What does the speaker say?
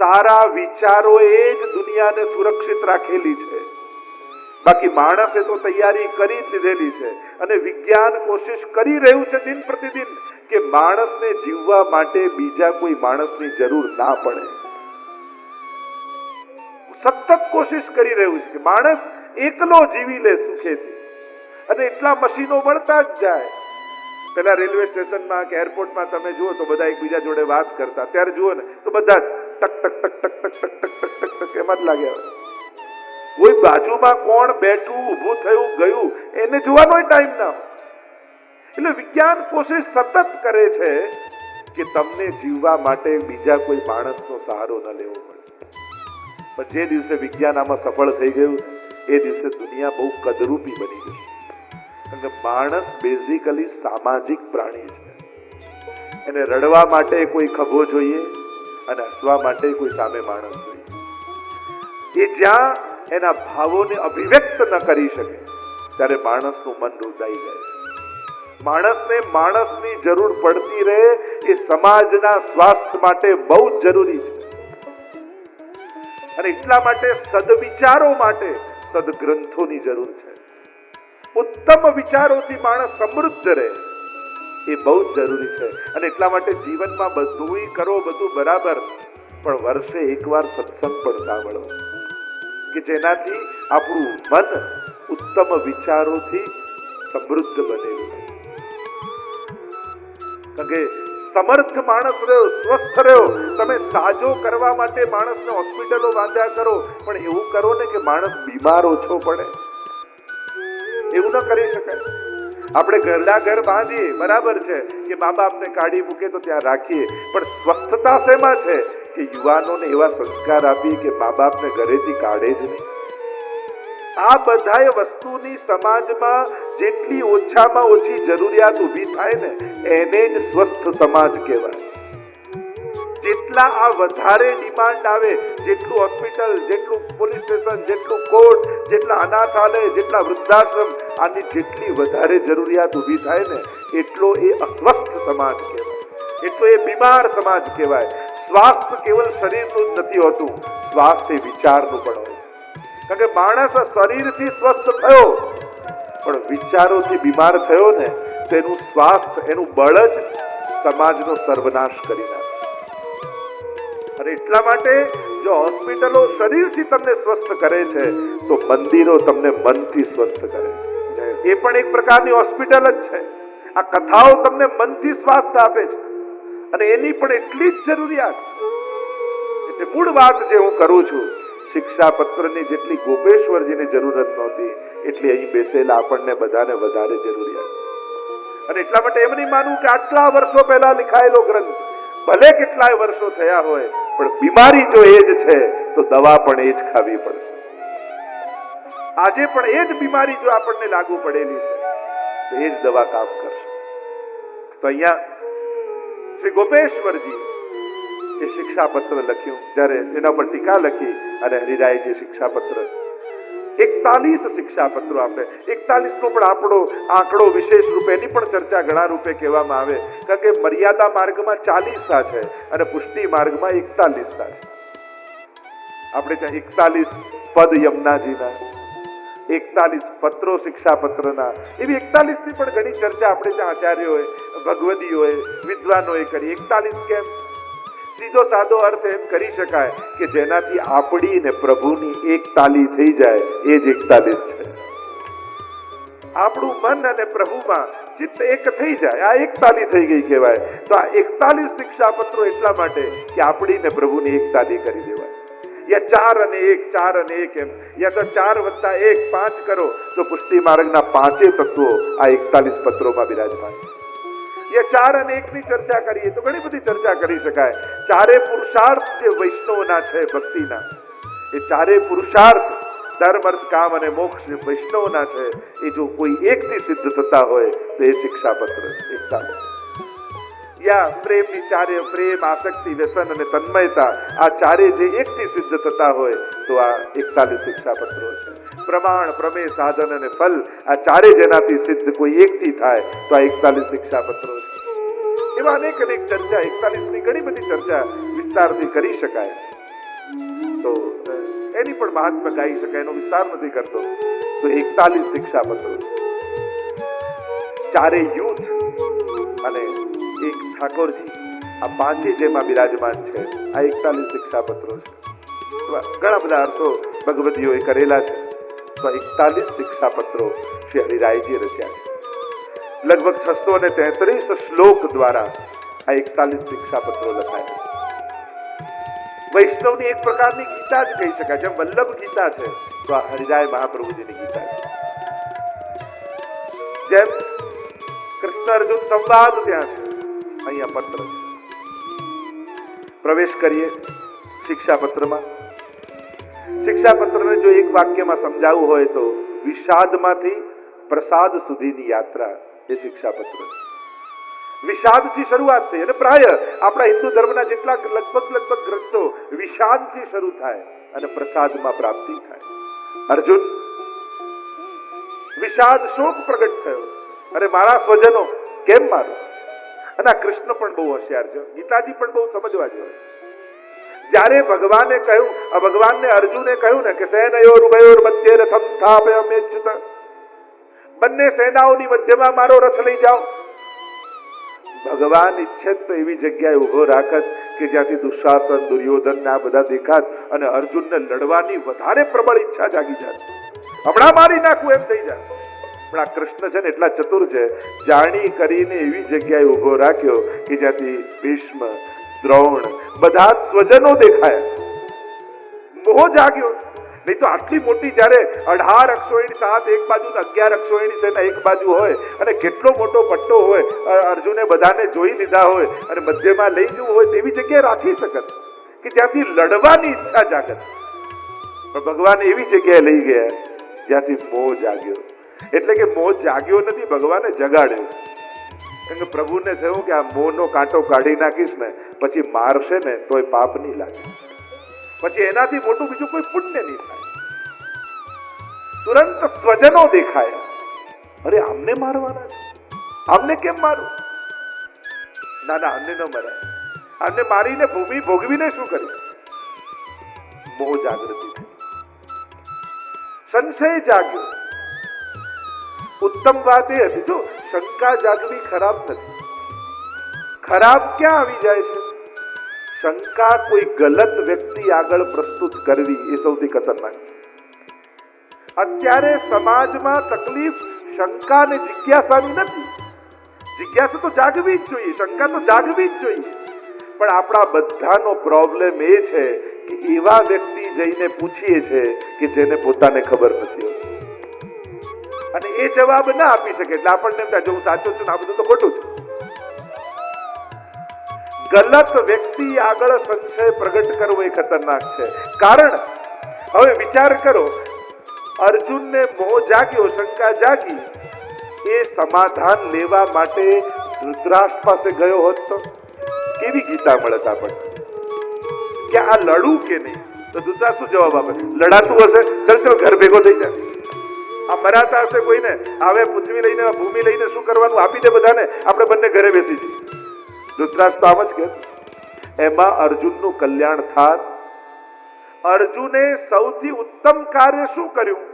સારા વિચારોએ જ દુનિયાને સુરક્ષિત રાખેલી છે. બાકી માણસે તો તૈયારી કરી જ લીધેલી છે અને વિજ્ઞાન કોશિશ કરી રહ્યું છે દિન પ્રતિદિન કે માણસને જીવવા માટે બીજા કોઈ માણસની જરૂર ના પડે. સતત કોશિશ કરી રહ્યું છે કે માણસ એકલો જીવી લે સુખેથી, અને એટલા મશીનો મળતા જ જાય. પેલા રેલવે સ્ટેશનમાં કે એરપોર્ટમાં તમે જુઓ તો બધા એકબીજા જોડે વાત કરતા, ત્યારે જુઓ ને તો બધા ટક ટક ટક ટક ટક ટક ટક ટક ટક ટક એમાં જ લાગ્યા. કોઈ બાજુમાં કોણ બેઠું, ઊભું થયું, ગયું એને જોવાનો ટાઈમ ના હોય. એટલે વિજ્ઞાન કોશિશ સતત કરે છે કે તમને જીવવા માટે બીજા કોઈ માણસનો સહારો ન લેવો પડે. પણ જે દિવસે વિજ્ઞાન આમાં સફળ થઈ ગયું એ દિવસે દુનિયા બહુ કદરૂપી બની ગઈ. અને માણસ બેઝિકલી સામાજિક પ્રાણી છે. એને રડવા માટે કોઈ ખભો જોઈએ અને હસવા માટે કોઈ સામે માણસ જોઈએ. એ જ્યાં એના ભાવોને અભિવ્યક્ત ન કરી શકે ત્યારે માણસનું મન રૂંધાઈ જાય. માણસને માણસની જરૂર પડતી રહે એ સમાજના સ્વાસ્થ્ય માટે બહુ જ જરૂરી છે. અને એટલા માટે સદવિચારો માટે સદગ્રંથોની જરૂર છે. ઉત્તમ વિચારોથી માણસ સમૃદ્ધ રહે એ બહુ જ જરૂરી છે. અને એટલા માટે જીવનમાં બધું કરો, બધું બરાબર, પણ વર્ષે એકવાર સત્સંગ પણ સાંભળો કે જેનાથી આપણું મન ઉત્તમ વિચારોથી સમૃદ્ધ બનેલું છે. કારણ કે સમર્થ માણસ રહ્યો, સ્વસ્થ રહ્યો. તમે સાજો કરવા માટે માણસને હોસ્પિટલો બાંધ્યા કરો, પણ એવું કરો ને કે માણસ બીમાર ઓછો પડે. એવું ન કરી શકાય. આપણે ઘરડા ઘર બાંધીએ, બરાબર છે કે મા બાપને કાઢી મૂકે તો ત્યાં રાખીએ, પણ સ્વસ્થતા શેમાં છે કે યુવાનોને એવા સંસ્કાર આપીએ કે મા બાપને ઘરેથી કાઢે જ નહીં. આ બધાય વસ્તુની સમાજમાં જેટલી ઓછામાં ઓછી જરૂરિયાત ઊભી થાય ને એને જ સ્વસ્થ સમાજ કહેવાય. જેટલા આ વધારે ડિમાન્ડ આવે, જેટલું હોસ્પિટલ, જેટલું પોલીસ સ્ટેશન, જેટલું કોર્ટ, જેટલા અનાથાલય, જેટલા વૃદ્ધાશ્રમ, આની જેટલી વધારે જરૂરિયાત ઊભી થાય ને એટલો એ અસ્વસ્થ સમાજ કહેવાય, એટલો એ બીમાર સમાજ કહેવાય. સ્વાસ્થ્ય કેવલ શરીરનું જ નથી હોતું, સ્વાસ્થ્ય વિચારનું પણ હોય. કારણ કે માણસ શરીરથી સ્વસ્થ થયો પણ વિચારોથી બીમાર થયો ને તો એનું સ્વાસ્થ્ય, એનું બળ જ સમાજનો સર્વનાશ કરી નાખે. અને એટલા માટે જો હોસ્પિટલો શરીરથી તમને સ્વસ્થ કરે છે તો મંદિરો તમને મનથી સ્વસ્થ કરે છે. એ પણ એક પ્રકારની હોસ્પિટલ જ છે. આ કથાઓ તમને મનથી સ્વાસ્થ્ય આપે છે અને એની પણ એટલી જ જરૂરિયાત. એટલે મૂળ વાત જે હું કરું છું, શિક્ષાપત્રની જેટલી ગોપેશ્વરજીની જરૂરત નહોતી એટલી અહીં બેસેલા આપણને બધાને વધારે જરૂરિયાત. અને એટલા માટે એમ નહીં માનવું કે આટલા વર્ષો પહેલા લિખાયેલો ગ્રંથ, ભલે કેટલાય વર્ષો થયા હોય પણ બીમારી જો એ જ છે તો દવા પણ એ જ ખાવી પડશે. આજે પણ એ જ બીમારી જો આપણને લાગુ પડેલી છે તો એ જ દવા કામ કરશે. તો અહીંયા શ્રી ગોપેશ્વરજી એ શિક્ષાપત્ર લખ્યું, જ્યારે એના પર ટીકા લખી અને હરિરાયજી શિક્ષાપત્ર 41 શિક્ષાપત્રો આપે. 41 નો પણ આપણો આંકડો વિશેષ રૂપે, એની પણ ચર્ચા ઘણા રૂપે કહેવામાં આવે. કારણ કે મર્યાદા માર્ગમાં 40 છે અને પુષ્ટિ માર્ગમાં 41 છે. આપણે ત્યાં 41 પદ યમુનાજીના, 41 પત્રો શિક્ષાપત્રના, એવી 41 ની પણ ઘણી ચર્ચા આપણે ત્યાં આચાર્યોએ, ભગવદીઓએ, વિદ્વાનોએ કરી. 41 કેમ? સીધો સાદો અર્થ એમ કરી શકાય કે જેનાથી આપણી ને પ્રભુની એક તાલી થઈ જાય એ જ 41 છે. આપણું મન અને પ્રભુમાં ચિત્ત એક થઈ જાય, આ એક તાલી થઈ ગઈ કહેવાય. તો આ 41 શિક્ષાપત્રો એટલા માટે કે આપણી ને પ્રભુની એક તાલી કરી દેવાય. યા 4 અને 1, 4 અને 1 એમ, યા તો 4 + 1 5 કરો તો પુષ્ટિ માર્ગના 5 તત્વો આ 41 પત્રોમાં બિરાજમાન. ये 4 અને 1 ની ચર્ચા કરીએ તો ઘણી બધી ચર્ચા કરી શકાય. ચારે પુરુષાર્થ જે વૈષ્ણવના છે ભક્તિના, એ ચારે પુરુષાર્થ ધર્મ, અર્થ, કામ અને મોક્ષ વૈષ્ણવના છે. એ જો કોઈ એકથી સિદ્ધ થતા હોય તો એ શિક્ષાપત્ર 41. યા પ્રેમની ચારે, પ્રેમ, આસક્તિ, વ્યસન અને તન્મયતા, આ ચારે જે એકથી સિદ્ધ થતા હોય તો આ 41 શિક્ષાપત્રો છે. પ્રમાણ, પ્રમેય, સાધન અને ફલ, આ ચારે જેનાથી સિદ્ધ કોઈ એકથી થાય તો આ 41 શિક્ષાપત્રો છે. એવા અનેક ચર્ચા, 41 ની ઘણી બધી ચર્ચા વિસ્તારથી કરી શકાય. તો એની પણ મહાત્મા ગાઈ શકાય, એનો વિસ્તાર નથી કરતો. તો 41 શિક્ષાપત્રો, ચારે યુથ અને એક ઠાકોરજી, આ પાંચે જેમાં બિરાજમાન છે. આ 41 શિક્ષાપત્રો છે. ઘણા બધા અર્થો ભગવદીઓએ કરેલા છે. તો 41 શિક્ષાપત્રો શ્રી હરિરાયજીએ રચ્યા છે. લગભગ 633 શ્લોક દ્વારા આ 41 શિક્ષાપત્રો લખાયા. વૈષ્ણવની એક પ્રકારની ગીતા જ કહી શકાય. જેમ વલ્લભ ગીતા છે, તો આ હરિરાય મહાપ્રભુજીની ગીતા છે. જેમ કૃષ્ણ અર્જુન સંવાદ ત્યાં છે, અહીંયા પત્ર છે. પ્રવેશ કરીએ શિક્ષાપત્રમાં. શિક્ષાપત્રને જો એક વાક્યમાં સમજાવવું હોય તો વિષાદમાંથી પ્રસાદ સુધીની યાત્રા એ શિક્ષાપત્ર છે. વિષાદથી શરૂઆત થઈ અને પ્રાય આપણા હિન્દુ ધર્મના જેટલા લગભગ ગ્રંથો વિષાદથી શરૂ થાય અને પ્રસાદમાં પ્રાપ્તિ થાય. અર્જુન વિષાદ શોક પ્રગટ થયો, અરે મારા સ્વજનો કેમ મારો. અને આ કૃષ્ણ પણ બહુ હોશિયાર છે, ગીતાજી પણ બહુ સમજવા જોઈએ. જ્યારે ભગવાને કહ્યું, ભગવાનને અર્જુને કહ્યું ને કે સેનયોર ઉભયોર મધ્ય રથમ સ્થાપયામ્યચ્યુત, બંને સેનાઓની મધ્યમાં મારો રથ લઈ જાઓ. ભગવાન ઈચ્છે તો એવી જગ્યાએ ઉભો રાખત કે જ્યાંથી દુશાસન, દુર્યોધન ને આ બધા દેખાત અને અર્જુનને લડવાની વધારે પ્રબળ ઈચ્છા જાગી જાય. હમણાં મારી નાખવું એમ થઈ જાય. પણ આ કૃષ્ણ છે ને એટલા ચતુર છે, જાણી કરીને એવી જગ્યાએ ઉભો રાખ્યો કે જ્યાંથી ભીષ્મ, દ્રોણ બધા સ્વજનો દેખાયા. મોહ જાગ્યો. નહીં તો આટલી મોટી જયારે 18 અક્ષોહિણી સાથ એક બાજુ, 11 અક્ષોહિણી સેના એક બાજુ હોય અને કેટલો મોટો પટ્ટો હોય, અર્જુને બધાને જોઈ લીધા હોય અને મધ્યમાં લઈ જવું હોય તેવી જગ્યાએ રાખી શકત કે જ્યાંથી લડવાની ઈચ્છા જાગત. પણ ભગવાન એવી જગ્યાએ લઈ ગયા જ્યાંથી મોહ જાગ્યો. એટલે કે મોહ જાગ્યો નથી, ભગવાને જગાડ્યો. કેમ કે પ્રભુને થયું કે આ મોહનો કાંટો કાઢી નાખીશ ને પછી મારશે ને તોય પાપ નહીં લાગે, પછી એનાથી મોટું બીજું કોઈ પુણ્ય નહીં થાય. તુરંત સ્વજનો દેખાયા. અરે આમને મારવાના છે, આમને કેમ મારું? ના ના, આમને ન મરાય. આમને મારીને ભૂમિ ભોગવીને શું કરી? મોહ જાગૃતિ થઈ, સંશય જાગ્યો. ઉત્તમ વાત એ હતી, જો શંકા જાગવી ખરાબ નથી. ખરાબ ક્યાં આવી જાય છે? શંકા કોઈ ગલત વ્યક્તિ આગળ પ્રસ્તુત કરવી એ સૌથી ખતરનાક છે. અત્યારે સમાજમાં તકલીફ શંકા અને જિજ્ઞાસાની નથી. જિજ્ઞાસા તો જાગવી જ જોઈએ, શંકા તો જાગવી જ જોઈએ. પણ આપણા બધાનો પ્રોબ્લેમ એ છે કે એવા વ્યક્તિ જઈને પૂછીએ છે કે જેને પોતાને ખબર નથી હોતી અને એ જવાબ ના આપી શકે એટલે આપણને એમ થાય જો હું સાચો છું ને આ બધું તો ખોટું છે. ગલત વ્યક્તિ આગળ સંશય પ્રગટ કરવો એ ખતરનાક છે. કારણ હવે વિચાર કરો, અર્જુનને મોહ જાગ્યો, શંકા જાગી, એ સમાધાન લેવા માટે ધૃતરાષ્ટ્ર પાસે ગયો હોત તો કેવી ગીતા મળત આપણને કે આ લડું કે નહીં? તો ધૃતરાષ્ટ્ર શું જવાબ આપે? લડાતું હશે, ચલ ઘર ભેગો થઈ જાય. આ મરાતા હશે કોઈને, હવે પૃથ્વી લઈને ભૂમિ લઈને શું કરવાનું આપી દે બધાને, આપણે બંને ઘરે બેસી જઈએ. ધૃતરાષ્ટ્ર આમ જ કે એમાં અર્જુનનું કલ્યાણ થાત. અર્જુને સૌથી ઉત્તમ કાર્ય શું કર્યું?